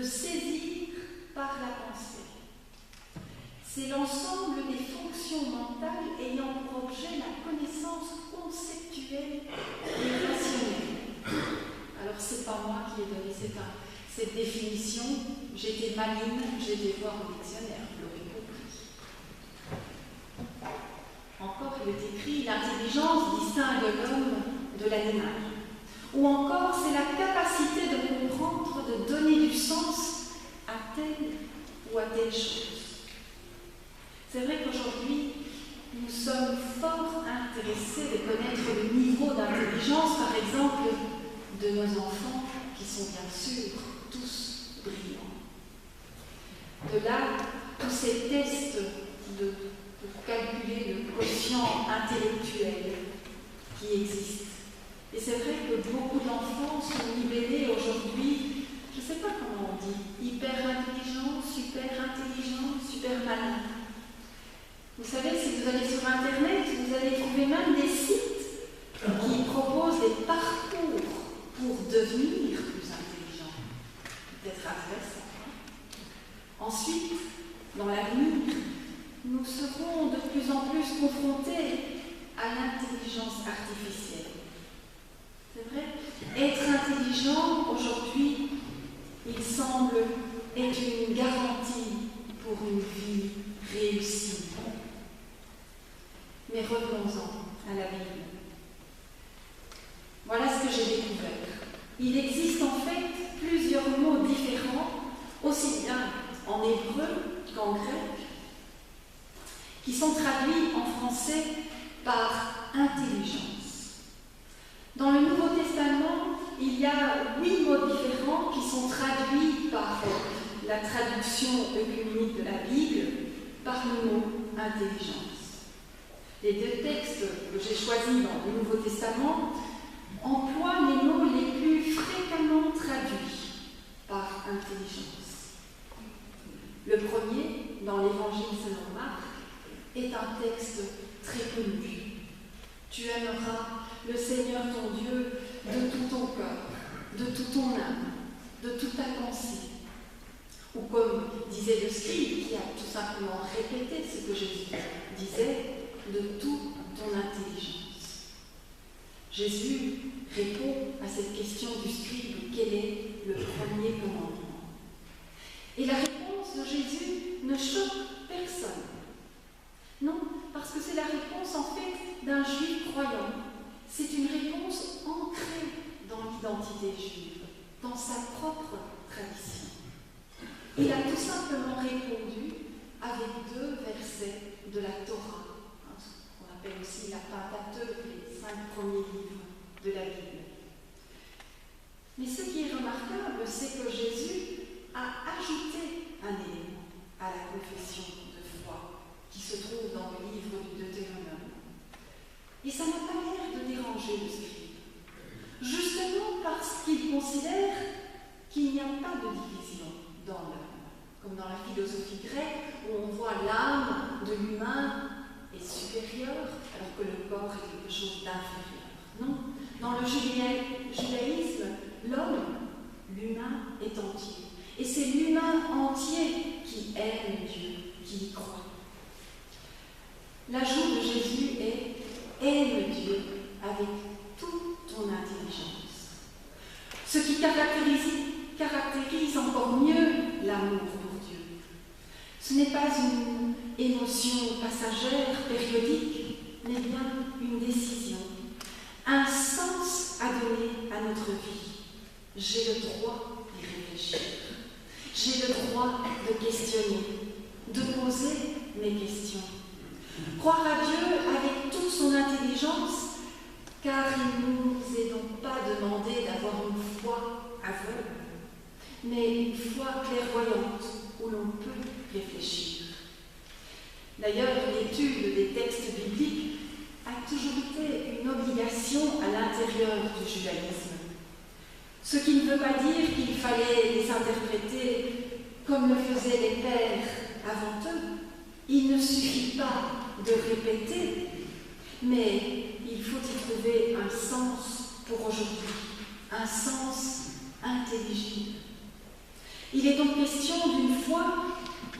saisir par la pensée. C'est l'ensemble des fonctions mentales ayant pour objet la connaissance conceptuelle et rationnelle. Alors, c'est pas moi qui ai donné cette définition. J'étais maligne, j'ai été voir au dictionnaire, vous l'aurez compris. Encore, il est écrit « L'intelligence distingue l'homme de l'animal ». Ou encore, c'est la capacité de comprendre, de donner du sens à telle ou à telle chose. C'est vrai qu'aujourd'hui, nous sommes fort intéressés de connaître le niveau d'intelligence, par exemple, de nos enfants, qui sont bien sûr tous brillants. De là, tous ces tests pour calculer le quotient intellectuel qui existent. Et c'est vrai que beaucoup d'enfants sont libellés aujourd'hui, je ne sais pas comment on dit, hyper intelligents, super malins. Vous savez, si vous allez sur Internet, vous allez trouver même des sites qui proposent des parcours pour devenir plus intelligent. Peut-être intéressant. Ensuite, dans l'avenir, nous serons de plus en plus confrontés à l'intelligence artificielle. C'est vrai, être intelligent aujourd'hui, il semble être une garantie pour une vie réussie. Mais revenons-en à la Bible. Voilà ce que j'ai découvert. Il existe en fait plusieurs mots différents, aussi bien en hébreu qu'en grec, qui sont traduits en français par intelligence. Dans le Nouveau Testament, il y a 8 mots différents qui sont traduits par la traduction œcuménique de la Bible par le mot intelligence. Les 2 textes que j'ai choisis dans le Nouveau Testament emploient les mots les plus fréquemment traduits par intelligence. Le premier, dans l'Évangile selon Marc, est un texte très connu. Tu aimeras le Seigneur ton Dieu de tout ton cœur, de toute ton âme, de toute ta pensée. Ou comme disait le scribe, qui a tout simplement répété ce que Jésus disait, de toute ton intelligence. Jésus répond à cette question du scribe, quel est le premier commandement? Et la réponse de Jésus ne choque personne. Non, parce que c'est la réponse en fait d'un juif croyant. C'est une réponse ancrée dans l'identité juive, dans sa propre tradition. Il a tout simplement répondu avec 2 versets de la Torah, qu'on appelle aussi la Pentateuque, les 5 premiers livres de la Bible. Mais ce qui est remarquable, c'est que Jésus a ajouté un élément à la confession de foi qui se trouve dans le livre du Deutéronome. Et ça n'a pas l'air de déranger le scribe, justement parce qu'il considère qu'il n'y a pas de division dans l'âme, comme dans la philosophie grecque où on voit l'âme de l'humain est supérieure alors que le corps est quelque chose d'inférieur. Non, dans le judaïsme, l'homme, l'humain est entier. Et c'est l'humain entier qui aime Dieu, qui y croit. L'ajout de Jésus est « aime Dieu avec toute ton intelligence ». Ce qui caractérise encore mieux l'amour pour Dieu. Ce n'est pas une émotion passagère, périodique, mais bien une décision, un sens à donner à notre vie. J'ai le droit d'y réfléchir. J'ai le droit de questionner, de poser mes questions. Croire à Dieu avec toute son intelligence, car il ne nous est donc pas demandé d'avoir une foi aveugle, mais une foi clairvoyante où l'on peut réfléchir. D'ailleurs, l'étude des textes bibliques a toujours été une obligation à l'intérieur du judaïsme. Ce qui ne veut pas dire qu'il fallait les interpréter comme le faisaient les pères avant eux. Il ne suffit pas de répéter, mais il faut y trouver un sens pour aujourd'hui, un sens intelligible. Il est donc question d'une foi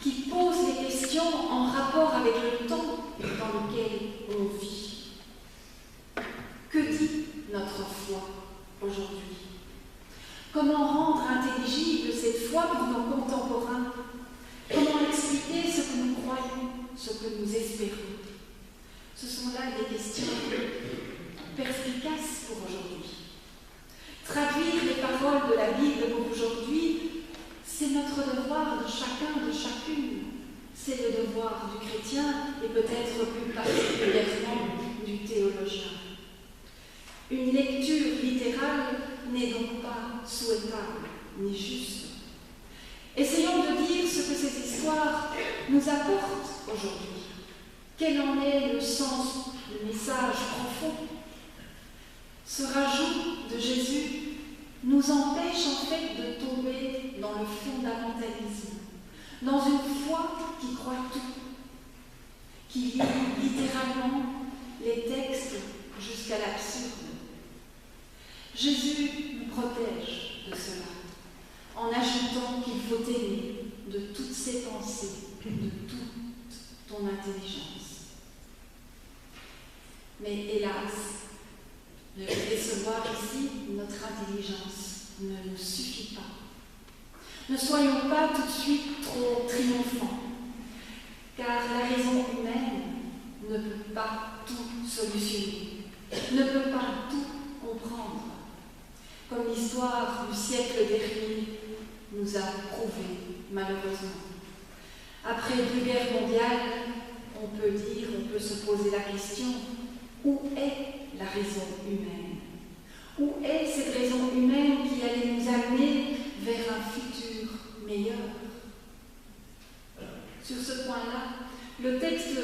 qui pose les questions en rapport avec le temps dans lequel on vit. Que dit notre foi aujourd'hui? Comment rendre intelligible cette foi pour nos contemporains? Comment expliquer ce que nous croyons, ce que nous espérons? Ce sont là des questions perspicaces pour aujourd'hui. Traduire les paroles de la Bible pour aujourd'hui, c'est notre devoir de chacun, de chacune. C'est le devoir du chrétien et peut-être plus particulièrement du théologien. Une lecture littérale n'est donc pas souhaitable ni juste. Essayons de dire ce que ces histoires nous apportent aujourd'hui. Quel en est le sens, le message profond? Ce rajout de Jésus nous empêche en fait de tomber dans le fondamentalisme, dans une foi qui croit tout, qui lit littéralement les textes jusqu'à l'absurde. Jésus nous protège de cela, en ajoutant qu'il faut aimer de toutes ses pensées, de toute ton intelligence. Mais hélas, de décevoir ici, notre intelligence ne nous suffit pas. Ne soyons pas tout de suite trop triomphants, car la raison humaine ne peut pas tout solutionner, ne peut pas tout comprendre, comme l'histoire du siècle dernier nous a prouvé, malheureusement. Après 2 guerres mondiales, on peut se poser la question, où est la raison humaine? Où est cette raison humaine qui allait nous amener vers un futur meilleur? Sur ce point-là, le texte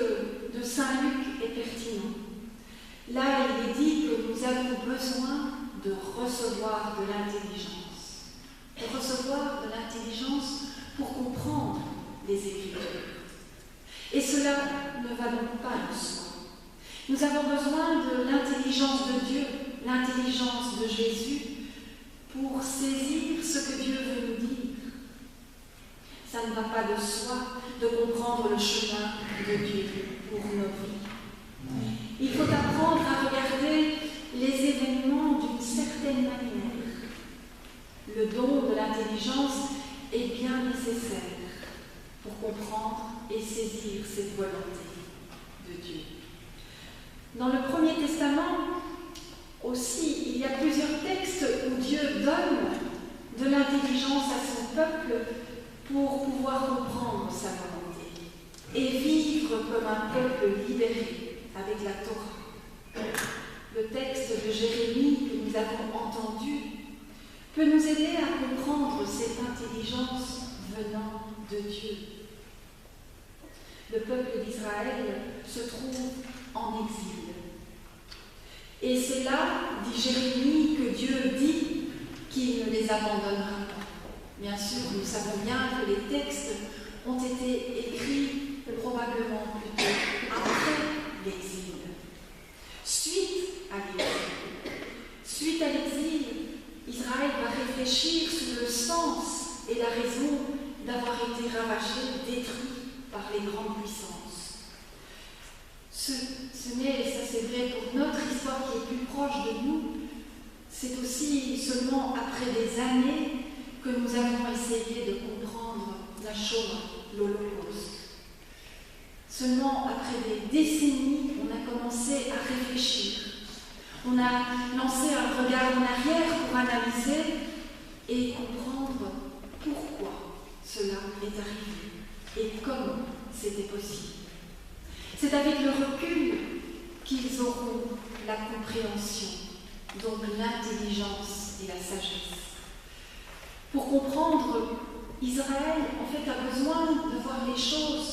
de Saint Luc est pertinent. Là, il est dit que nous avons besoin de recevoir de l'intelligence. De recevoir de l'intelligence pour comprendre les Écritures. Et cela ne va donc pas de soi. Nous avons besoin de l'intelligence de Dieu, l'intelligence de Jésus, pour saisir ce que Dieu veut nous dire. Ça ne va pas de soi de comprendre le chemin de Dieu pour nos vies. Il faut apprendre à regarder les événements d'une certaine manière. Le don de l'intelligence est bien nécessaire pour comprendre et saisir cette volonté de Dieu. Dans le Premier Testament aussi, il y a plusieurs textes où Dieu donne de l'intelligence à son peuple pour pouvoir comprendre sa volonté et vivre comme un peuple libéré avec la Torah. Le texte de Jérémie que nous avons entendu peut nous aider à comprendre cette intelligence venant de Dieu. Le peuple d'Israël se trouve en exil. Et c'est là, dit Jérémie, que Dieu dit qu'il ne les abandonnera pas. Bien sûr, nous savons bien que les textes ont été écrits probablement plutôt après l'exil. Suite à l'exil, Israël va réfléchir sur le sens et la raison d'avoir été ravagé, détruit par les grandes puissances. Ce n'est, et ça c'est vrai pour notre histoire qui est plus proche de nous, c'est aussi seulement après des années que nous avons essayé de comprendre la Shoah, l'Holocauste. Seulement après des décennies, on a commencé à réfléchir. On a lancé un regard en arrière pour analyser et comprendre pourquoi cela est arrivé et comment c'était possible. C'est avec le recul qu'ils auront la compréhension, donc l'intelligence et la sagesse. Pour comprendre, Israël, en fait, a besoin de voir les choses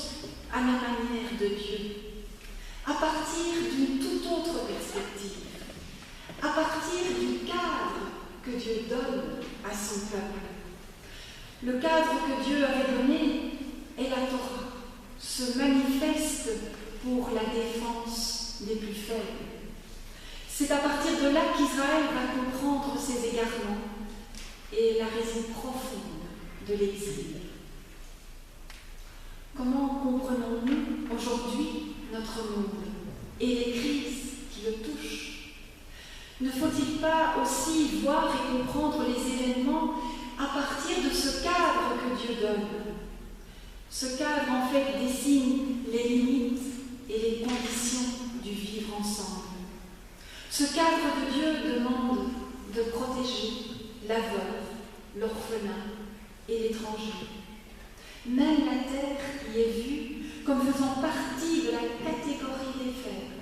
à la manière de Dieu, à partir d'une toute autre perspective, à partir du cadre que Dieu donne à son peuple. Le cadre que Dieu avait donné est la Torah, se manifeste pour la défense des plus faibles. C'est à partir de là qu'Israël va comprendre ses égarements et la raison profonde de l'exil. Comment comprenons-nous aujourd'hui notre monde et les crises qui le touchent? Ne faut-il pas aussi voir et comprendre les événements à partir de ce cadre que Dieu donne? Ce cadre, en fait, dessine les limites et les conditions du vivre ensemble. Ce cadre de Dieu demande de protéger la veuve, l'orphelin et l'étranger. Même la terre y est vue comme faisant partie de la catégorie des faibles.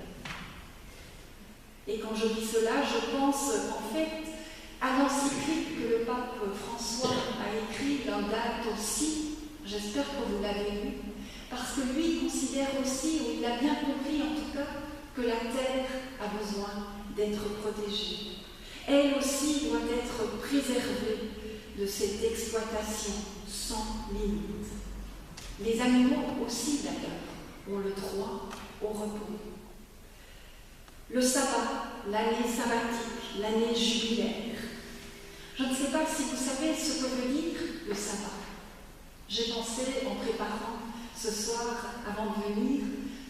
Et quand je dis cela, je pense en fait à l'encyclique que le pape François a écrit, Laudato Si. J'espère que vous l'avez lu, parce que lui considère aussi, ou il a bien compris en tout cas, que la terre a besoin d'être protégée. Elle aussi doit être préservée de cette exploitation sans limite. Les animaux aussi, d'ailleurs, ont le droit au repos. Le sabbat, l'année sabbatique, l'année jubilaire. Je ne sais pas si vous savez ce que veut dire le sabbat. J'ai pensé, en préparant ce soir avant de venir,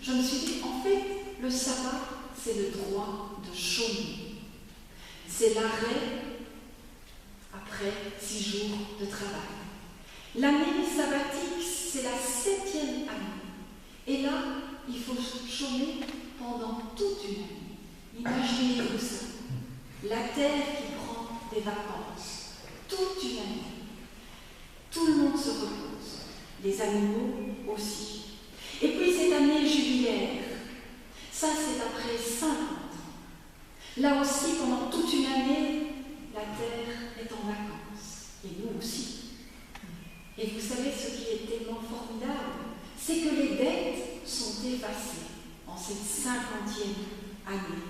je me suis dit, en fait, le sabbat, c'est le droit de chômer. C'est l'arrêt après 6 jours de travail. L'année sabbatique, c'est la 7e année. Et là, il faut chômer pendant toute une année. Imaginez-vous ça. La terre qui prend des vacances. Toute une année. Tout le monde se repose. Les animaux aussi. Et puis cette année jubilaire, ça c'est après 50 ans. Là aussi, pendant toute une année, la terre est en vacances. Et nous aussi. Et vous savez ce qui est tellement formidable, c'est que les dettes sont effacées en cette 50e année.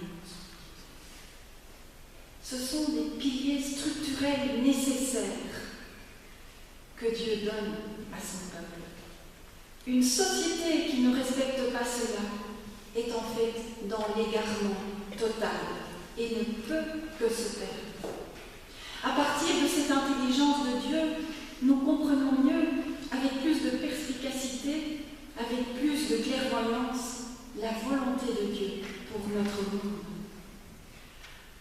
Ce sont des piliers structurels nécessaires que Dieu donne à son peuple. Une société qui ne respecte pas cela est en fait dans l'égarement total et ne peut que se perdre. À partir de cette intelligence de Dieu, nous comprenons mieux, avec plus de perspicacité, avec plus de clairvoyance, la volonté de Dieu pour notre monde.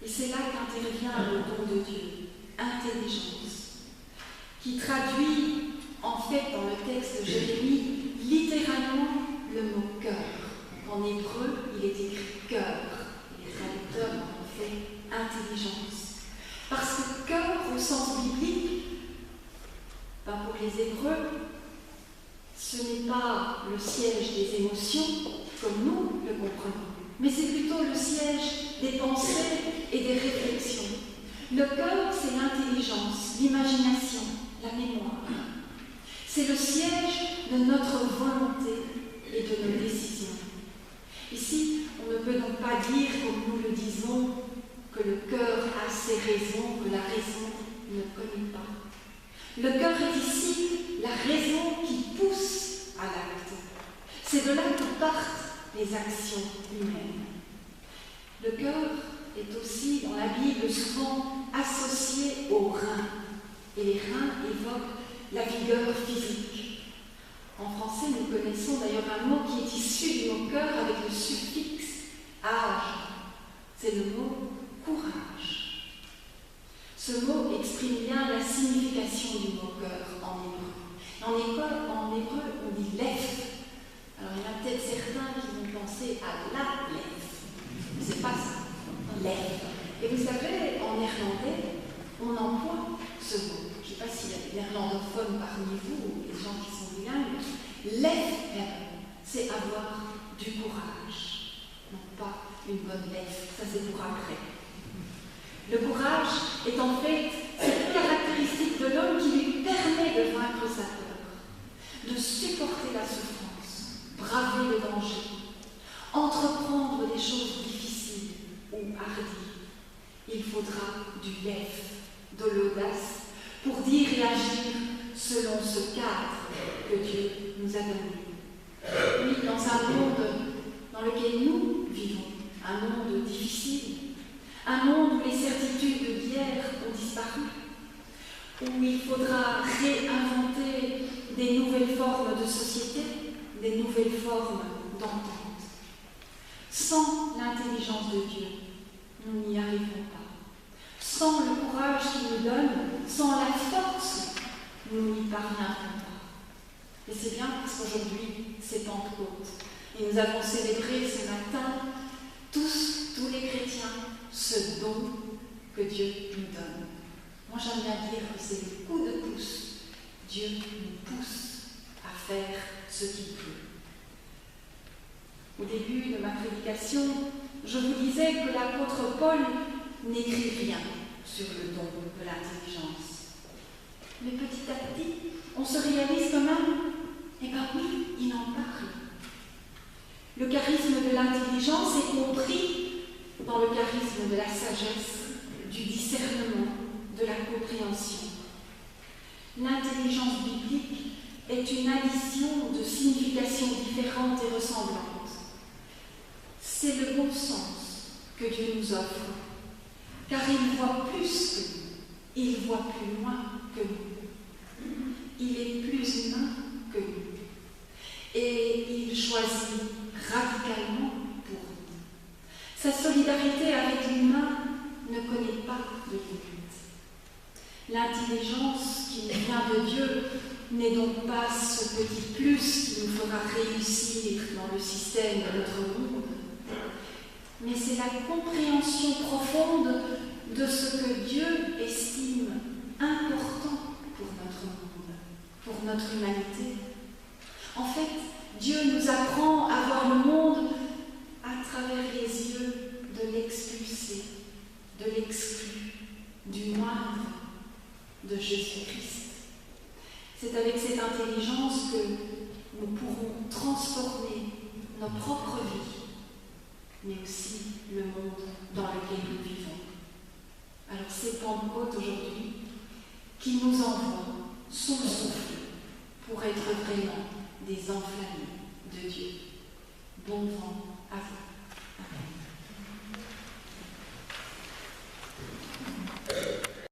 Et c'est là qu'intervient le don de Dieu, intelligence, qui traduit en fait dans le texte de Jérémie littéralement le mot cœur. En hébreu, il est écrit cœur. Les traducteurs en ont fait intelligence. Parce que cœur, au sens biblique, pour les Hébreux, ce n'est pas le siège des émotions, comme nous le comprenons, mais c'est plutôt le siège des pensées et des réflexions. Le cœur, c'est l'intelligence, l'imagination, la mémoire. C'est le siège de notre volonté et de nos décisions. Ici, on ne peut donc pas dire, comme nous le disons, que le cœur a ses raisons, que la raison ne connaît pas. Le cœur est ici la raison qui pousse à l'acte. C'est de là que partent les actions humaines. Le cœur est aussi, dans la Bible, souvent associé aux reins. Et les reins évoquent la vigueur physique. En français, nous connaissons d'ailleurs un mot qui est issu du mot cœur avec le suffixe âge. C'est le mot courage. Ce mot exprime bien la signification du mot cœur en hébreu. En hébreu, on dit lef. Alors il y en a peut-être certains qui vont penser à la lef. Mais c'est pas ça. Lef. Et vous savez, en néerlandais, on emploie ce mot. Je ne sais pas s'il y a des néerlandophones parmi vous ou des gens qui sont bilingues. Lef, c'est avoir du courage. Non pas une bonne lef. Ça c'est pour après. Le courage est en fait cette caractéristique de l'homme qui lui permet de vaincre sa peur, de supporter la souffrance, braver le danger, entreprendre des choses difficiles ou hardies. Il faudra du lef, de l'audace, pour dire et agir selon ce cadre que Dieu nous a donné. Oui, dans un monde dans lequel nous vivons, un monde difficile, un monde où les certitudes d'hier ont disparu, où il faudra réinventer des nouvelles formes de société, des nouvelles formes d'entente. Sans l'intelligence de Dieu, nous n'y arriverons pas. Sans le courage qu'il nous donne, sans la force, nous n'y parviendrons pas. Et c'est bien parce qu'aujourd'hui, c'est Pentecôte. Et nous avons célébré ce matin, tous les chrétiens, ce don que Dieu nous donne. Moi, j'aime bien dire que c'est le coup de pouce. Dieu nous pousse à faire ce qu'il veut. Au début de ma prédication, je vous disais que l'apôtre Paul n'écrit rien sur le don de l'intelligence. Mais petit à petit, on se réalise quand même, eh bien oui, il en parle. Le charisme de l'intelligence est compris dans le charisme de la sagesse, du discernement, de la compréhension. L'intelligence biblique est une addition de significations différentes et ressemblantes. C'est le bon sens que Dieu nous offre, car il voit plus que nous, il voit plus loin que nous, il est plus humain que nous, et il choisit radicalement pour nous. Sa solidarité avec l'humain ne connaît pas de limite. L'intelligence qui vient de Dieu n'est donc pas ce petit plus qui nous fera réussir dans le système de notre monde, mais c'est la compréhension profonde de ce que Dieu estime important pour notre monde, pour notre humanité. En fait, Dieu nous apprend à voir le monde à travers les yeux de l'expulsé, de l'exclu, du moindre, de Jésus-Christ. C'est avec cette intelligence que nous pourrons transformer nos propres vies, mais aussi le monde dans lequel nous vivons. Alors c'est Pentecôte aujourd'hui qui nous envoie son souffle pour être vraiment des enflammés de Dieu. Bon vent à vous. Amen.